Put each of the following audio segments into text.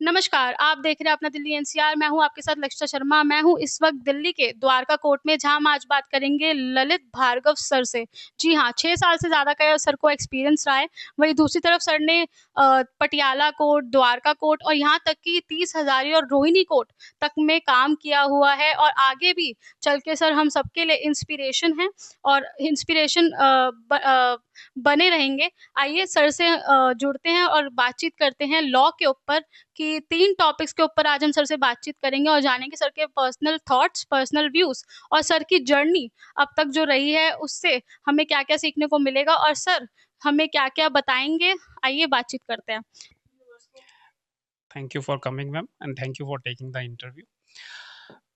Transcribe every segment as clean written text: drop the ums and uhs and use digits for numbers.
नमस्कार, आप देख रहे हैं अपना दिल्ली एनसीआर, मैं हूँ आपके साथ लक्षिता शर्मा। मैं हूँ इस वक़्त दिल्ली के द्वारका कोर्ट में, जहाँ हम आज बात करेंगे ललित भार्गव सर से। जी हाँ, 6 साल से ज़्यादा का सर को एक्सपीरियंस रहा है। वहीं दूसरी तरफ सर ने पटियाला कोर्ट, द्वारका कोर्ट और यहाँ तक कि 30 हज़ारी और रोहिणी कोर्ट तक में काम किया हुआ है और आगे भी चल के सर हम सबके लिए इंस्पिरेशन हैं और इंस्पिरेशन बने रहेंगे। आइए सर से जुड़ते हैं और बातचीत करते हैं लॉ के ऊपर कि 3 टॉपिक्स के ऊपर आज हम सर से बातचीत करेंगे और जानेंगे सर के पर्सनल थॉट्स, पर्सनल व्यूज़ और सर की जर्नी अब तक जो रही है उससे हमें क्या-क्या सीखने को मिलेगा और सर हमें क्या-क्या बताएँगे, आइए बातचीत करते हैं। Thank you for coming ma'am and thank you for taking the interview.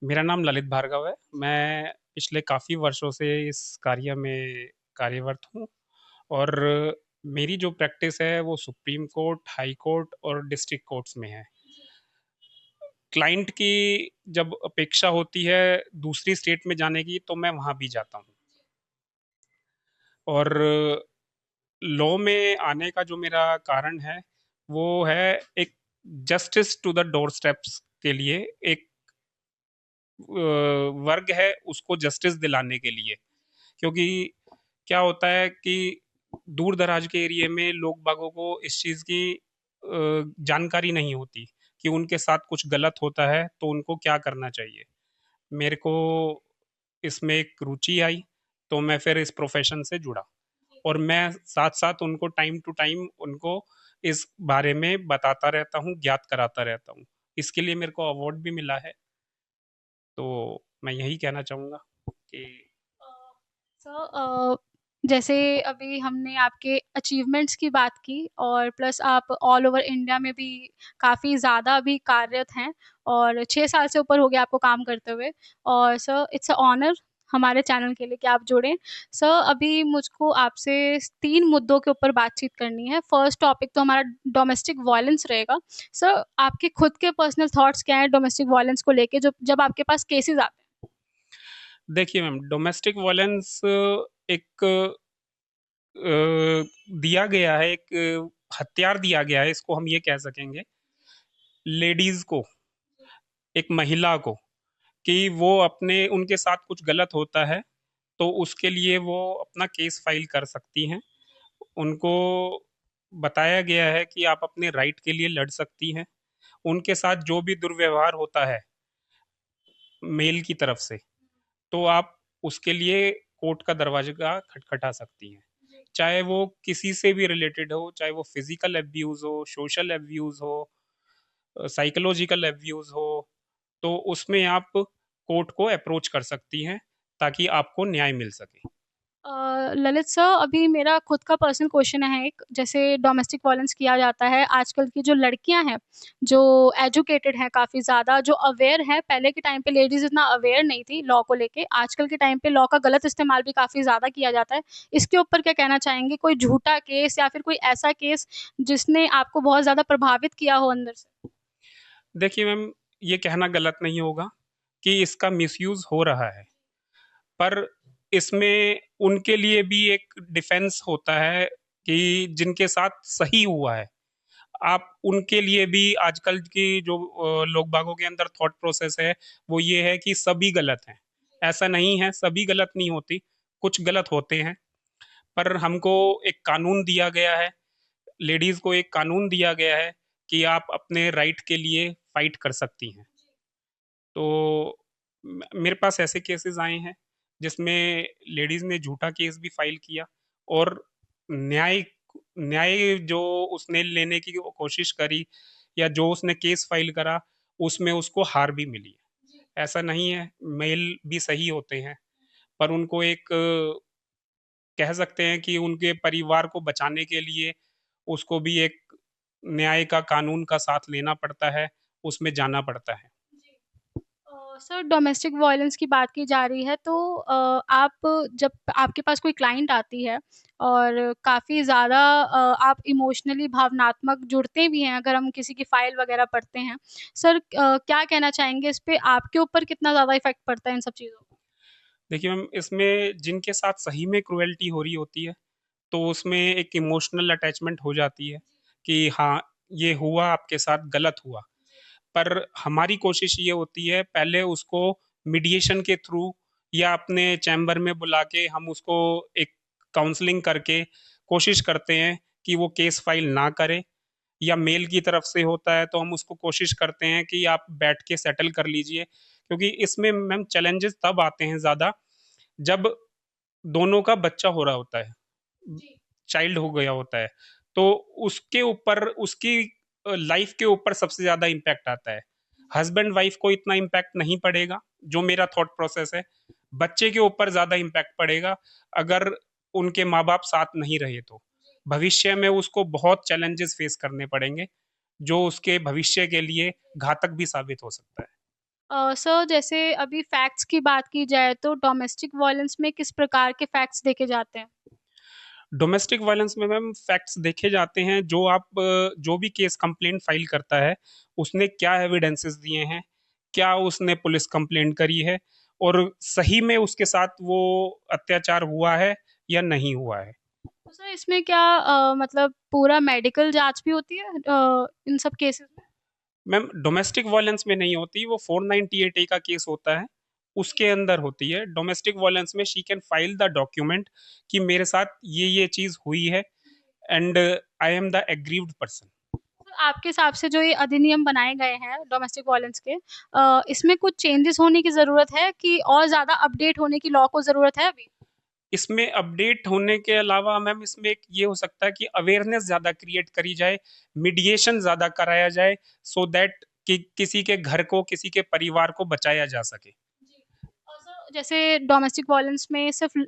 मेरा नाम ललित भार्गव है। मैं पिछले काफ़ी वर्षों से इस कार्य में कार्यरत हूँ और मेरी जो प्रैक्टिस है वो सुप्रीम कोर्ट, हाई कोर्ट और डिस्ट्रिक्ट कोर्ट्स में है। क्लाइंट की जब अपेक्षा होती है दूसरी स्टेट में जाने की तो मैं वहाँ भी जाता हूँ। और लॉ में आने का जो मेरा कारण है वो है एक justice to the door steps के लिए, एक वर्ग है उसको जस्टिस दिलाने के लिए। क्योंकि क्या होता है कि दूर दराज के एरिया में लोग बागों को इस चीज़ की जानकारी नहीं होती कि उनके साथ कुछ गलत होता है तो उनको क्या करना चाहिए। मेरे को इसमें एक रुचि आई तो मैं फिर इस प्रोफेशन से जुड़ा और मैं साथ साथ उनको टाइम टू टाइम उनको इस बारे में बताता रहता हूँ, ज्ञात कराता रहता हूँ। इसके लिए मेरे को अवार्ड भी मिला है। तो मैं यही कहना चाहूँगा कि सर जैसे अभी हमने आपके अचीवमेंट्स की बात की और प्लस आप ऑल ओवर इंडिया में भी काफ़ी ज़्यादा अभी कार्यरत हैं और 6 साल से ऊपर हो गया आपको काम करते हुए और सर इट्स अ ऑनर हमारे चैनल के लिए कि आप जुड़े। सर अभी मुझको आपसे 3 मुद्दों के ऊपर बातचीत करनी है। फर्स्ट टॉपिक तो हमारा डोमेस्टिक वायलेंस रहेगा। सर आपके खुद के पर्सनल थॉट्स क्या हैं डोमेस्टिक वायलेंस को लेके जब आपके पास केसेज़ आते हैं? देखिए मैम, डोमेस्टिक वायलेंस एक दिया गया है, एक हथियार दिया गया है, इसको हम ये कह सकेंगे लेडीज को, एक महिला को, कि वो अपने उनके साथ कुछ गलत होता है तो उसके लिए वो अपना केस फाइल कर सकती हैं। उनको बताया गया है कि आप अपने राइट के लिए लड़ सकती हैं। उनके साथ जो भी दुर्व्यवहार होता है मेल की तरफ से, तो आप उसके लिए कोर्ट का दरवाजा खटखटा सकती हैं। चाहे वो किसी से भी रिलेटेड हो, चाहे वो फिजिकल अब्यूज हो, सोशल अब्यूज हो, साइकोलॉजिकल अब्यूज हो, तो उसमें आप कोर्ट को अप्रोच कर सकती हैं ताकि आपको न्याय मिल सके। ललित सर अभी मेरा खुद का पर्सनल क्वेश्चन है एक, जैसे डोमेस्टिक वायलेंस किया जाता है, आजकल की जो लड़कियाँ हैं, जो एजुकेटेड हैं काफ़ी ज़्यादा, जो अवेयर हैं, पहले के टाइम पे लेडीज़ इतना अवेयर नहीं थी लॉ को लेके, आजकल के टाइम पे लॉ का गलत इस्तेमाल भी काफ़ी ज़्यादा किया जाता है। इसके ऊपर क्या कहना चाहेंगे? कोई झूठा केस या फिर कोई ऐसा केस जिसने आपको बहुत ज़्यादा प्रभावित किया हो अंदर से? देखिए मैम, ये कहना गलत नहीं होगा कि इसका मिसयूज़ हो रहा है, पर इसमें उनके लिए भी एक डिफेंस होता है कि जिनके साथ सही हुआ है। आप उनके लिए भी आजकल की जो लोग बागों के अंदर थॉट प्रोसेस है, वो ये है कि सभी गलत हैं। ऐसा नहीं है, सभी गलत नहीं होती, कुछ गलत होते हैं, पर हमको एक कानून दिया गया है, लेडीज़ को एक कानून दिया गया है कि आप अपने राइट के लिए फाइट कर सकती हैं। तो मेरे पास ऐसे केसेस आए हैं जिसमें लेडीज ने झूठा केस भी फाइल किया और न्याय न्याय जो उसने लेने की कोशिश करी या जो उसने केस फाइल करा उसमें उसको हार भी मिली। ऐसा नहीं है, मेल भी सही होते हैं, पर उनको एक कह सकते हैं कि उनके परिवार को बचाने के लिए उसको भी एक न्याय का, कानून का साथ लेना पड़ता है, उसमें जाना पड़ता है। सर डोमेस्टिक वायलेंस की बात की जा रही है तो आप जब आपके पास कोई क्लाइंट आती है और काफ़ी ज़्यादा आप इमोशनली भावनात्मक जुड़ते भी हैं अगर हम किसी की फ़ाइल वग़ैरह पढ़ते हैं। सर क्या कहना चाहेंगे इस पे आपके ऊपर कितना ज़्यादा इफ़ेक्ट पड़ता है इन सब चीज़ों का? देखिए मैम, इसमें जिनके साथ सही में क्रुएल्टी हो रही होती है तो उसमें एक इमोशनल अटैचमेंट हो जाती है कि हाँ, ये हुआ, आपके साथ गलत हुआ। पर हमारी कोशिश ये होती है पहले उसको मीडिएशन के थ्रू या अपने चैम्बर में बुला के हम उसको एक काउंसलिंग करके कोशिश करते हैं कि वो केस फाइल ना करे, या मेल की तरफ से होता है तो हम उसको कोशिश करते हैं कि आप बैठ के सेटल कर लीजिए, क्योंकि इसमें मैम चैलेंजेस तब आते हैं ज़्यादा जब दोनों का बच्चा हो रहा होता है, चाइल्ड हो गया होता है, तो उसके ऊपर उसकी लाइफ के ऊपर सबसे ज़्यादा इम्पैक्ट आता है। हस्बैंड वाइफ को इतना इम्पैक्ट नहीं पड़ेगा, जो मेरा थॉट प्रोसेस है। बच्चे के ऊपर ज़्यादा इम्पैक्ट पड़ेगा अगर उनके माँ बाप साथ नहीं रहे तो भविष्य में उसको बहुत चैलेंजेस फेस करने पड़ेंगे, जो उसके भविष्य के लिए घातक भी साबित हो सकता है। सर जैसे अभी फैक्ट्स की बात की जाए तो डोमेस्टिक वायलेंस में किस प्रकार के फैक्ट्स देखे जाते हैं? डोमेस्टिक वायलेंस में मैम फैक्ट्स देखे जाते हैं, जो आप जो भी केस कंप्लेंट फाइल करता है उसने क्या एविडेंसेस दिए हैं, क्या उसने पुलिस कंप्लेंट करी है, और सही में उसके साथ वो अत्याचार हुआ है या नहीं हुआ है। तो सर इसमें क्या मतलब पूरा मेडिकल जाँच भी होती है इन सब केसेस में? मैम डोमेस्टिक वायलेंस में नहीं होती, वो 498 ए का केस होता है, उसके अंदर होती है। डोमेस्टिक वायलेंस में she can file the document कि मेरे साथ ये चीज़ हुई है and I am the aggrieved person. तो आपके हिसाब से जो ये अधिनियम बनाए गए हैं डोमेस्टिक वायलेंस के इसमें कुछ चेंजेस होने की ज़रूरत है कि और ज़्यादा अपडेट होने की लॉ को ज़रूरत है अभी? इसमें अपडेट होने के अलावा मैम इसमें एक ये हो सकता है कि अवेयरनेस ज़्यादा क्रिएट करी जाए, मीडिएशन ज़्यादा कराया जाए, सो दैट कि किसी के घर को, किसी के परिवार को बचाया जा सके। जी। और सर जैसे डोमेस्टिक वायलेंस में सिर्फ़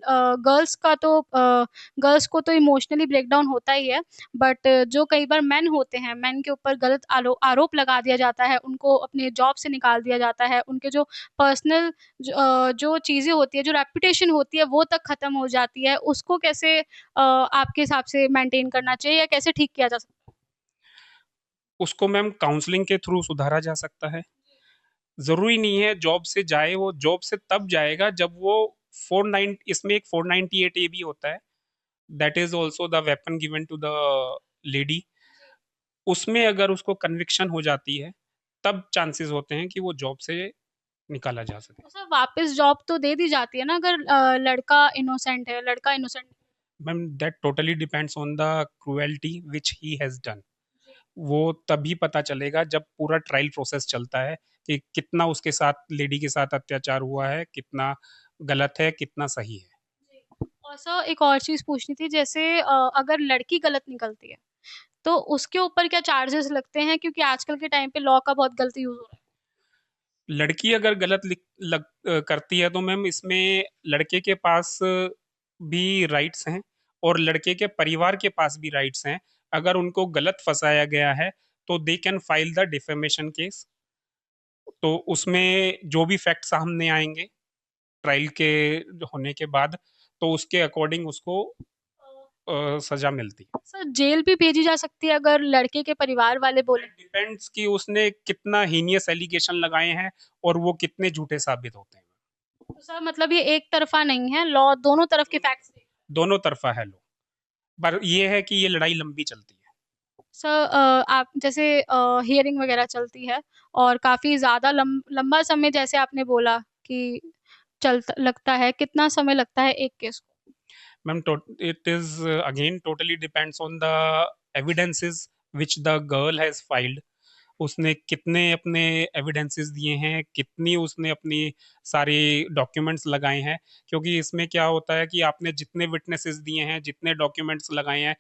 गर्ल्स को तो इमोशनली ब्रेकडाउन होता ही है, बट जो कई बार मेन होते हैं, मेन के ऊपर गलत आरोप लगा दिया जाता है, उनको अपने जॉब से निकाल दिया जाता है, उनके जो पर्सनल जो चीज़ें होती हैं, जो रेपुटेशन होती है, वो तक ख़त्म हो जाती है। उसको कैसे आपके हिसाब से मेंटेन करना चाहिए या कैसे ठीक किया जा सकता है? उसको मैम काउंसलिंग के थ्रू सुधारा जा सकता है। ज़रूरी नहीं है जॉब से जाए, वो जॉब से तब जाएगा जब वो 49 इसमें एक 498 ए भी होता है, that is also the weapon given to the lady. उसमें अगर उसको कन्विक्शन हो जाती है, तब चांसेस होते हैं कि वो जॉब से निकाला जा सके। तो सर वापस जॉब तो दे दी जाती है ना अगर लड़का इनोसेंट है, लड़का innocent ma'am that totally depends on the cruelty which he has done. वो तभी पता चलेगा जब पूरा ट्रायल प्रोसेस चलता है कि कितना उसके साथ, लेडी के साथ अत्याचार हुआ है, कितना गलत है, कितना सही है। जी। और सर एक और चीज़ पूछनी थी जैसे अगर लड़की गलत निकलती है, तो उसके ऊपर क्या चार्जेस लगते हैं? क्योंकि आजकल के टाइम पे लॉ का बहुत गलत यूज़ हो रहा है। लड़की अगर गलत करती है तो मैम इसमें लड़के के पास भी राइट्स हैं और लड़के के परिवार के पास भी राइट्स हैं। अगर उनको गलत फंसाया गया है तो they can file the defamation case. तो उसमें जो भी फैक्ट सामने आएंगे ट्रायल के होने के बाद, तो उसके अकॉर्डिंग उसको सजा मिलती है। सर जेल भी भेजी जा सकती है अगर लड़के के परिवार वाले बोलें? डिपेंड्स कि उसने कितना हीनियस एलिगेशन लगाए हैं और वो कितने झूठे साबित होते हैं। तो सर मतलब ये एक तरफ़ा नहीं है, लॉ दोनों तरफ के फैक्ट्स देखता है। दोनों तरफा है लो, पर ये है कि ये लड़ाई लंबी चलती है। सर आप जैसे हियरिंग वग़ैरह चलती है और काफ़ी ज़्यादा लंबा समय जैसे आपने बोला कि चलता लगता है, कितना समय लगता है एक केस को? Ma'am it is again totally depends on the evidences which the girl has filed. उसने कितने अपने एविडेंसेस दिए हैं, कितनी उसने अपनी सारी डॉक्यूमेंट्स लगाए हैं, क्योंकि इसमें क्या होता है कि आपने जितने विटनेसेस दिए हैं, जितने डॉक्यूमेंट्स लगाए हैं,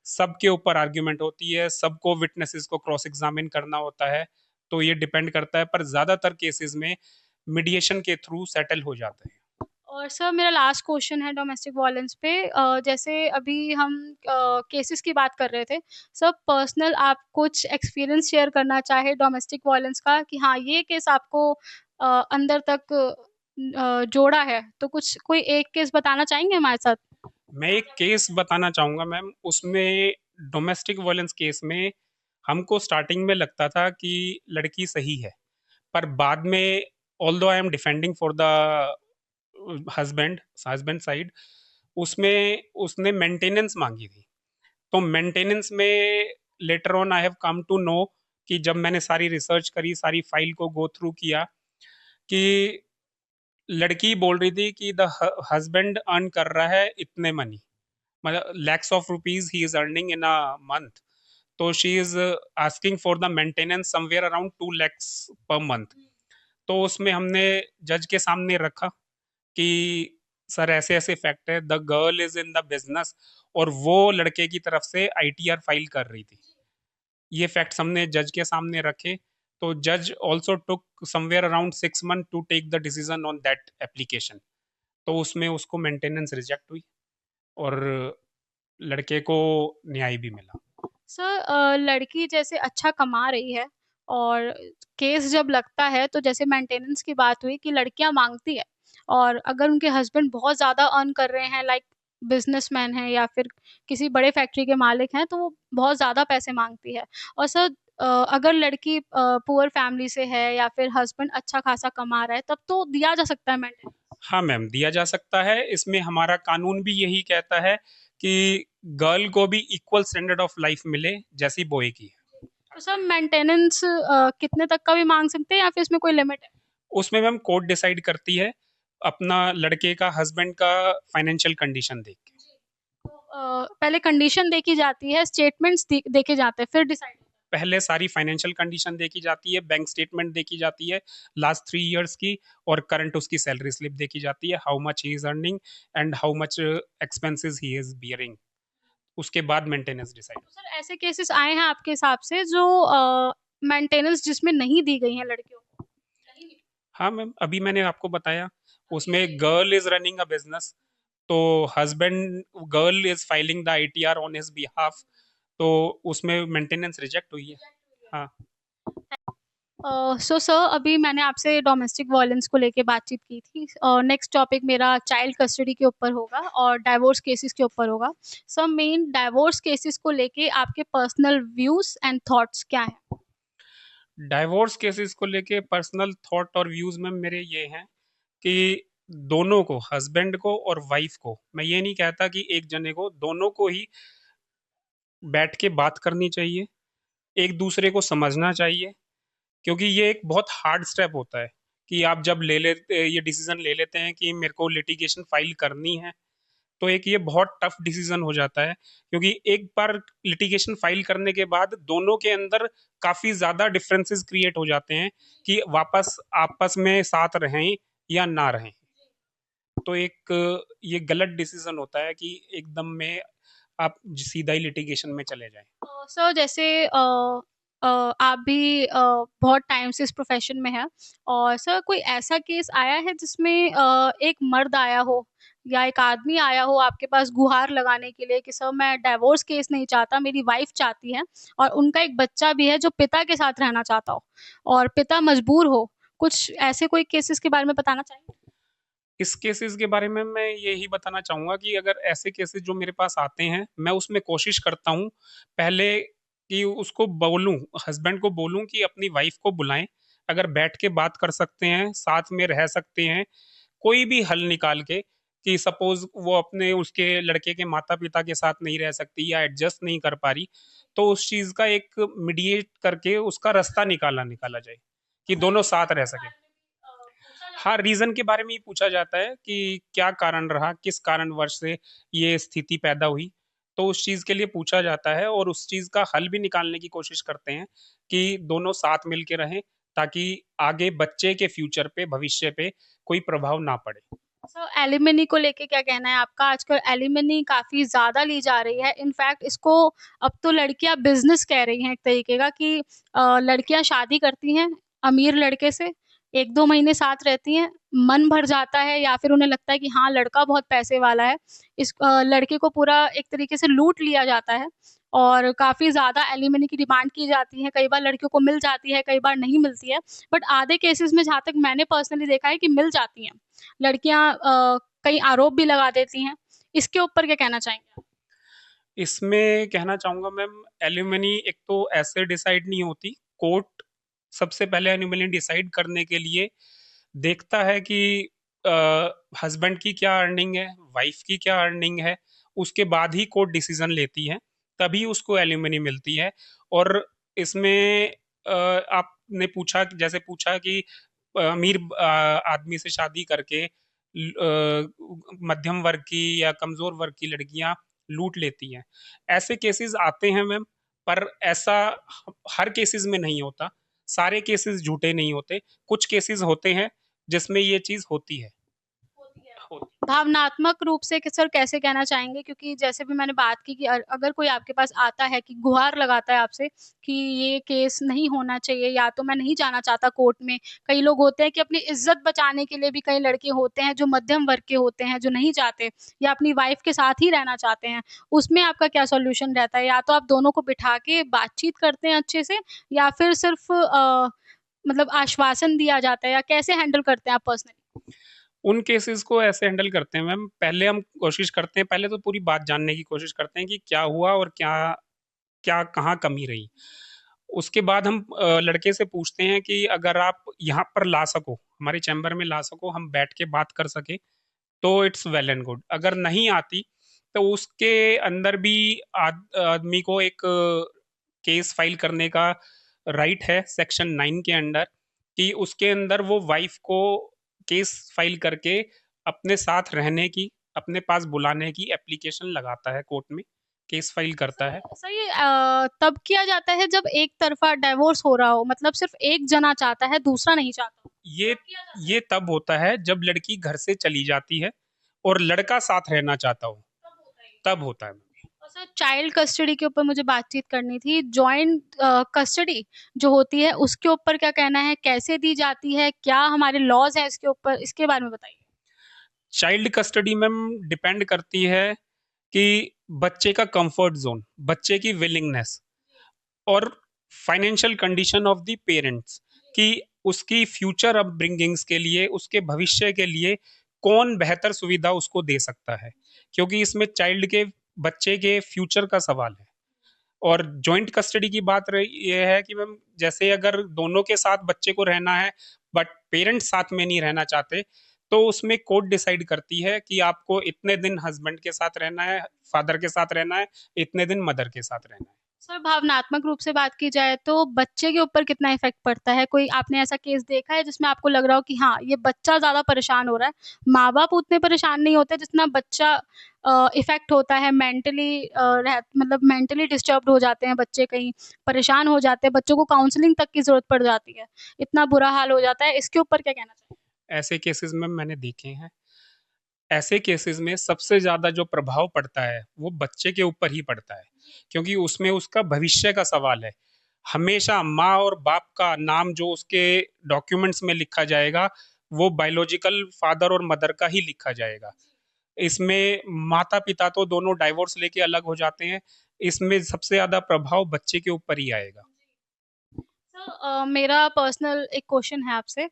सबके ऊपर आर्ग्यूमेंट होती है, सबको विटनेसेस को क्रॉस एग्जामिन करना होता है। तो ये डिपेंड करता है, पर ज़्यादातर केसेस में मीडिएशन के थ्रू सेटल हो जाते हैं। और सर मेरा लास्ट क्वेश्चन है डोमेस्टिक वायलेंस पे जैसे अभी हम केसेस की बात कर रहे थे। सर पर्सनल आप कुछ एक्सपीरियंस शेयर करना चाहे डोमेस्टिक वायलेंस का कि हाँ, ये केस आपको अंदर तक जोड़ा है, तो कुछ कोई एक केस बताना चाहेंगे हमारे साथ? मैं एक केस बताना चाहूँगा मैम, उसमें डोमेस्टिक वायलेंस केस में हमको स्टार्टिंग में लगता था कि लड़की सही है, पर बाद में although I am defending for the husband husband side, उसमें उसने मेंटेनेंस मांगी थी। तो मेंटेनेंस में later on I have come to know कि जब मैंने सारी रिसर्च करी, सारी फाइल को गो थ्रू किया, कि लड़की बोल रही थी कि द हस्बैंड अर्न कर रहा है इतने मनी, मतलब lakhs of rupees he is earning in a month, तो she is asking for the maintenance somewhere around 2 lakhs per month. तो उसमें हमने जज के सामने रखा कि सर ऐसे ऐसे फैक्ट है, the girl is in the business, और वो लड़के की तरफ से आईटीआर फाइल कर रही थी। ये फैक्ट्स हमने जज के सामने रखे, तो जज also took somewhere around 6 month to take the decision on that application. तो उसमें उसको मेंटेनेंस रिजेक्ट हुई और लड़के को न्याय भी मिला। सर लड़की जैसे अच्छा कमा रही है और केस जब लगता है तो जैसे मेंटेनेंस की बात हुई कि लड़कियां मांगती है, और अगर उनके हस्बैंड बहुत ज़्यादा अर्न कर रहे हैं, लाइक बिजनेसमैन है या फिर किसी बड़े फैक्ट्री के मालिक हैं, तो वो बहुत ज़्यादा पैसे मांगती है। और सर अगर लड़की पुअर फैमिली से है या फिर हस्बैंड अच्छा खासा कमा रहा है, तब तो दिया जा सकता है मेंटेनेंस। हाँ मैम, दिया जा सकता है। इसमें हमारा कानून भी यही कहता है कि गर्ल को भी इक्वल स्टैंडर्ड ऑफ लाइफ मिले जैसी बॉय की है। तो सर मेंटेनेंस कितने तक का भी मांग सकते हैं या फिर इसमें कोई लिमिट है? उसमें मैम कोर्ट डिसाइड करती है अपना लड़के का, हस्बैंड का फाइनेंशियल कंडीशन देख के। तो पहले कंडीशन देखी जाती है, स्टेटमेंट्स देखे जाते हैं, फिर डिसाइड। पहले सारी फाइनेंशियल कंडीशन देखी जाती है, बैंक स्टेटमेंट देखी जाती है लास्ट 3 years की, और करंट उसकी सैलरी स्लिप देखी जाती है, how much he is earning and how much expenses he is bearing. उसके बाद मेंटेनेंस डिसाइड। तो सर ऐसे केसेस आए हैं आपके हिसाब से जो मेंटेनेंस जिसमें नहीं दी गई है लड़कियों को? नहीं मिली। हाँ मैम, अभी मैंने आपको बताया, उसमें girl is running a business, तो husband, girl is filing the ITR on his behalf, तो उसमें मेंटेनेंस रिजेक्ट हुई है। हाँ। सो सर अभी मैंने आपसे डोमेस्टिक वायलेंस को लेके बातचीत की थी, और नेक्स्ट टॉपिक मेरा चाइल्ड कस्टडी के ऊपर होगा और डाइवोर्स केसेस के ऊपर होगा। सर मेन डाइवोर्स केसेस को लेके आपके पर्सनल व्यूज एंड थॉट्स क्या हैं? डाइवोर्स केसेस को लेके पर्सनल थॉट और व्यूज में मेरे ये हैं कि दोनों को, हस्बैंड को और वाइफ को, मैं ये नहीं कहता कि एक जने को, दोनों को ही बैठ के बात करनी चाहिए, एक दूसरे को समझना चाहिए, क्योंकि ये एक बहुत हार्ड स्टेप होता है कि आप जब ले लेते, ये डिसीजन ले लेते हैं कि मेरे को लिटिगेशन फाइल करनी है, तो एक ये बहुत टफ डिसीजन हो जाता है, क्योंकि एक बार लिटिगेशन फाइल करने के बाद दोनों के अंदर काफी ज्यादा डिफरेंसेस क्रिएट हो जाते हैं कि वापस आपस में साथ रहें या ना रहें। तो एक ये गलत डिसीजन होता है कि एकदम में आप सीधा ही लिटिगेशन में चले जाएं। सर जैसे आप भी बहुत टाइम से इस प्रोफेशन में हैं, और सर कोई ऐसा केस आया है जिसमें एक मर्द आया हो या एक आदमी आया हो आपके पास गुहार लगाने के लिए कि सर मैं डाइवोर्स केस नहीं चाहता, मेरी वाइफ चाहती है और उनका एक बच्चा भी है जो पिता के साथ रहना चाहता हो और पिता मजबूर हो, कुछ ऐसे कोई केसेस के बारे में बताना चाहेंगे? इस केसेस के बारे में मैं यही बताना चाहूँगा कि अगर ऐसे केसेस जो मेरे पास आते हैं, मैं उसमें कोशिश करता हूँ पहले कि उसको बोलूँ, हस्बैंड को बोलूँ कि अपनी वाइफ को बुलाएं, अगर बैठ के बात कर सकते हैं, साथ में रह सकते हैं, कोई भी हल निकाल के, कि सपोज वो अपने, उसके लड़के के माता पिता के साथ नहीं रह सकती या एडजस्ट नहीं कर पा रही, तो उस चीज़ का एक मीडिएट करके उसका रास्ता निकाला निकाला जाए कि दोनों साथ रह सकें। हाँ, रीज़न के बारे में ही पूछा जाता है कि क्या कारण रहा, किस कारणवश से ये स्थिति पैदा हुई। तो उस चीज़ के लिए पूछा जाता है और उस चीज़ का हल भी निकालने की कोशिश करते हैं कि दोनों साथ मिल के रहें, ताकि आगे बच्चे के फ्यूचर पे, भविष्य पे कोई प्रभाव ना पड़े। सर एलिमनी को लेके क्या कहना है आपका? आजकल एलिमनी काफ़ी ज़्यादा ली जा रही है। इनफैक्ट इसको अब तो लड़कियाँ बिज़नेस कह रही हैं एक तरीके का कि लड़कियाँ शादी करती हैं अमीर लड़के से, 1-2 महीने साथ रहती हैं, मन भर जाता है या फिर उन्हें लगता है कि हाँ, लड़का बहुत पैसे वाला है। इस लड़के को पूरा एक तरीके से लूट लिया जाता है और काफ़ी ज़्यादा एलिमनी की डिमांड की जाती है। कई बार लड़कियों को मिल जाती है, कई बार नहीं मिलती है। बट आधे केसेज़ में जहाँ तक मैंने पर्सनली देखा है कि मिल जाती हैं। लड़कियाँ कई आरोप भी लगा देती हैं। इसके ऊपर क्या कहना चाहेंगे आप? इसमें कहना चाहूँगा मैम, एलिमनी एक तो ऐसे डिसाइड नहीं होती, कोर्ट सबसे पहले एलिमनी डिसाइड करने के लिए देखता है कि हस्बैंड की क्या अर्निंग है, वाइफ की क्या अर्निंग है, उसके बाद ही कोर्ट डिसीजन लेती है, तभी उसको एलिमनी मिलती है। और इसमें आपने पूछा, जैसे पूछा कि अमीर आदमी से शादी करके मध्यम वर्ग की या कमजोर वर्ग की लड़कियां लूट लेती हैं। ऐसे केसेस आते हैं मैम, पर ऐसा हर केसेस में नहीं होता। सारे केसेस झूठे नहीं होते। कुछ केसेस होते हैं जिसमें ये चीज होती है। होती भावनात्मक रूप से कि सर कैसे कहना चाहेंगे? क्योंकि जैसे भी मैंने बात की कि अगर कोई आपके पास आता है कि गुहार लगाता है आपसे कि ये केस नहीं होना चाहिए या तो मैं नहीं जाना चाहता कोर्ट में। कई लोग होते हैं कि अपनी इज़्ज़त बचाने के लिए भी कई लड़के होते हैं जो मध्यम वर्ग के होते हैं, जो नहीं चाहते या अपनी वाइफ़ के साथ ही रहना चाहते हैं। उसमें आपका क्या सॉल्यूशन रहता है? या तो आप दोनों को बिठा के बातचीत करते हैं अच्छे से या फिर सिर्फ़ मतलब आश्वासन दिया जाता है या कैसे हैंडल करते हैं आप पर्सनली? उन केसेस को ऐसे हैंडल करते हैं मैम, पहले हम कोशिश करते हैं, पहले तो पूरी बात जानने की कोशिश करते हैं कि क्या हुआ और क्या क्या कहाँ कमी रही। उसके बाद हम लड़के से पूछते हैं कि अगर आप यहाँ पर ला सको, हमारे चैम्बर में ला सको, हम बैठ के बात कर सके, तो इट्स वेल एंड गुड। अगर नहीं आती तो उसके अंदर भी आदमी को एक केस फाइल करने का राइट है सेक्शन 9 के अंडर, कि उसके अंदर वो वाइफ को केस फाइल करके अपने साथ रहने की, अपने पास बुलाने की एप्लीकेशन लगाता है कोर्ट में, केस फाइल करता है। सर ये तब किया जाता है जब एक तरफ़ा डिवोर्स हो रहा हो, मतलब सिर्फ़ एक जना चाहता है, दूसरा नहीं चाहता। ये तब किया जाता है? ये तब होता है जब लड़की घर से चली जाती है और लड़का साथ रहना चाहता हो, तब होता है ये। तब होता है। और सर चाइल्ड कस्टडी के ऊपर मुझे बातचीत करनी थी। जॉइंट कस्टडी जो होती है उसके ऊपर क्या कहना है? कैसे दी जाती है? क्या हमारे लॉज़ हैं इसके ऊपर? इसके बारे में बताइए। चाइल्ड कस्टडी मैम डिपेंड करती है कि बच्चे का कंफर्ट जोन, बच्चे की विलिंगनेस और financial condition of the parents, कि उसकी फ्यूचर अपब्रिंगिंग्स के लिए, उसके भविष्य के लिए कौन बेहतर सुविधा उसको दे सकता है, क्योंकि इसमें चाइल्ड के, बच्चे के फ्यूचर का सवाल है। और जॉइंट कस्टडी की बात रही ये है कि मैम, जैसे अगर दोनों के साथ बच्चे को रहना है बट पेरेंट्स साथ में नहीं रहना चाहते, तो उसमें कोर्ट डिसाइड करती है कि आपको इतने दिन हस्बैंड के साथ रहना है, फादर के साथ रहना है, इतने दिन मदर के साथ रहना है। सर भावनात्मक रूप से बात की जाए तो बच्चे के ऊपर कितना इफ़ेक्ट पड़ता है? कोई आपने ऐसा केस देखा है जिसमें आपको लग रहा हो कि हाँ, ये बच्चा ज़्यादा परेशान हो रहा है, माँ-बाप उतने परेशान नहीं होते जितना बच्चा इफ़ेक्ट होता है मेंटली मतलब मेंटली डिस्टर्ब्ड हो जाते हैं बच्चे कहीं, परेशान हो जाते हैं, बच्चों को काउंसलिंग तक की ज़रूरत पड़ जाती है। इतना बुरा हाल हो जाता है, इसके ऊपर क्या कहना चाहिए? ऐसे केसेस में मैंने देखे हैं। ऐसे केसेस में सबसे ज़्यादा जो प्रभाव पड़ता है, वो बच्चे के ऊपर ही पड़ता है, क्योंकि उसमें उसका भविष्य का सवाल है। हमेशा माँ और बाप का नाम जो उसके डॉक्यूमेंट्स में लिखा जाएगा, वो बायोलॉजिकल फादर और मदर का ही लिखा जाएगा। इसमें माता-पिता तो दोनों डाइवोर्स लेके अलग हो जाते हैं, इसमें सबसे ज़्यादा प्रभाव बच्चे के ऊपर ही आएगा। सर मेरा पर्सनल एक क्वेश्चन है आपसे।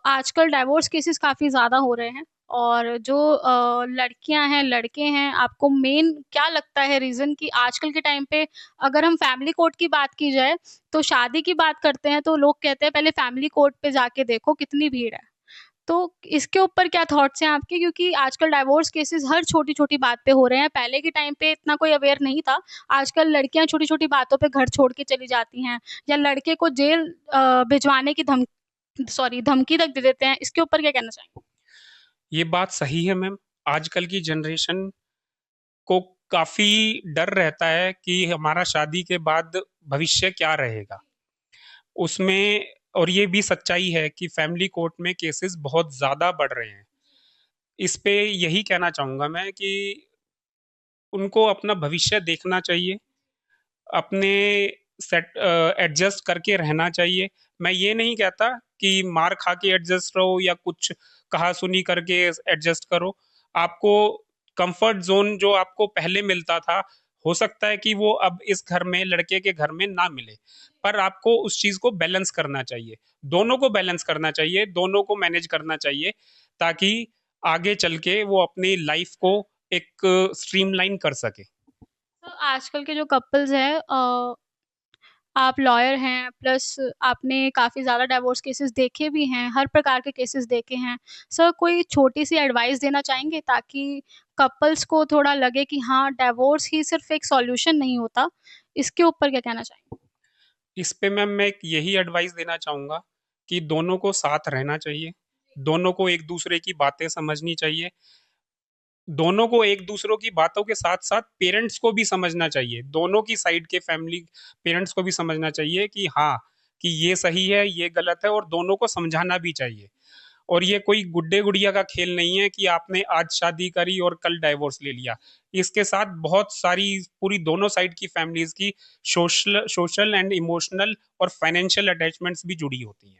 आजकल डाइवोर्स केसेस काफ़ी ज़्यादा हो रहे हैं और जो लड़कियां हैं, लड़के हैं, आपको मेन क्या लगता है रीज़न कि आजकल के टाइम पे अगर हम फैमिली कोर्ट की बात की जाए, तो शादी की बात करते हैं तो लोग कहते हैं पहले फैमिली कोर्ट पे जाके देखो कितनी भीड़ है। तो इसके ऊपर क्या थॉट्स हैं आपके? क्योंकि आजकल डाइवोर्स केसेस हर छोटी-छोटी बात पे हो रहे हैं। पहले के टाइम पे इतना कोई अवेयर नहीं था। आजकल लड़कियाँ छोटी-छोटी बातों पे घर छोड़ के चली जाती हैं या लड़के को जेल भिजवाने की धमकी तक दे देते हैं। इसके ऊपर क्या कहना चाहेंगे? ये बात सही है मैम। आजकल की जनरेशन को काफ़ी डर रहता है कि हमारा शादी के बाद भविष्य क्या रहेगा। उसमें और ये भी सच्चाई है कि फैमिली कोर्ट में केसेस बहुत ज़्यादा बढ़ रहे हैं। इस पे यही कहना चाहूँगा मैं कि उनको अपना भविष्य देखना चाहिए, अपने एडजस्ट करके रहना चाहिए। मैं ये नहीं कहता कि मार खा के एडजस्ट रहो या कुछ कहा-सुनी करके एडजस्ट करो। आपको कंफर्ट ज़ोन जो आपको पहले मिलता था, हो सकता है कि वो अब इस घर में, लड़के के घर में ना मिले। पर आपको उस चीज़ को बैलेंस करना चाहिए। दोनों को बैलेंस करना चाहिए, दोनों को मैनेज करना चाहिए, ताकि आगे चल के वो अपनी लाइफ़ को एक स्ट्रीमलाइन कर सके। तो आजकल के जो कपल्स हैं आप लॉयर हैं प्लस आपने काफ़ी ज़्यादा डाइवोर्स केसेस देखे भी हैं, हर प्रकार के केसेस देखे हैं। सर कोई छोटी-सी एडवाइस देना चाहेंगे ताकि कपल्स को थोड़ा लगे कि हाँ, डाइवोर्स ही सिर्फ़ एक सॉल्यूशन नहीं होता। इसके ऊपर क्या कहना चाहेंगे? इस पे मैम मैं एक यही एडवाइस देना चाहूँगा कि दोनों को साथ रहना चाहिए, दोनों को एक दूसरे की बातें समझनी चाहिए, दोनों को एक दूसरों की बातों के साथ-साथ पेरेंट्स को भी समझना चाहिए, दोनों की साइड के फैमिली पेरेंट्स को भी समझना चाहिए कि हाँ, कि ये सही है, ये गलत है और दोनों को समझाना भी चाहिए। और ये कोई गुड्डे-गुड़िया का खेल नहीं है कि आपने आज शादी करी और कल डाइवोर्स ले लिया। इसके साथ बहुत सारी पूरी दोनों साइड की फैमिलीज़ की सोशल सोशल एंड इमोशनल और फाइनेंशियल अटैचमेंट्स भी जुड़ी होती हैं।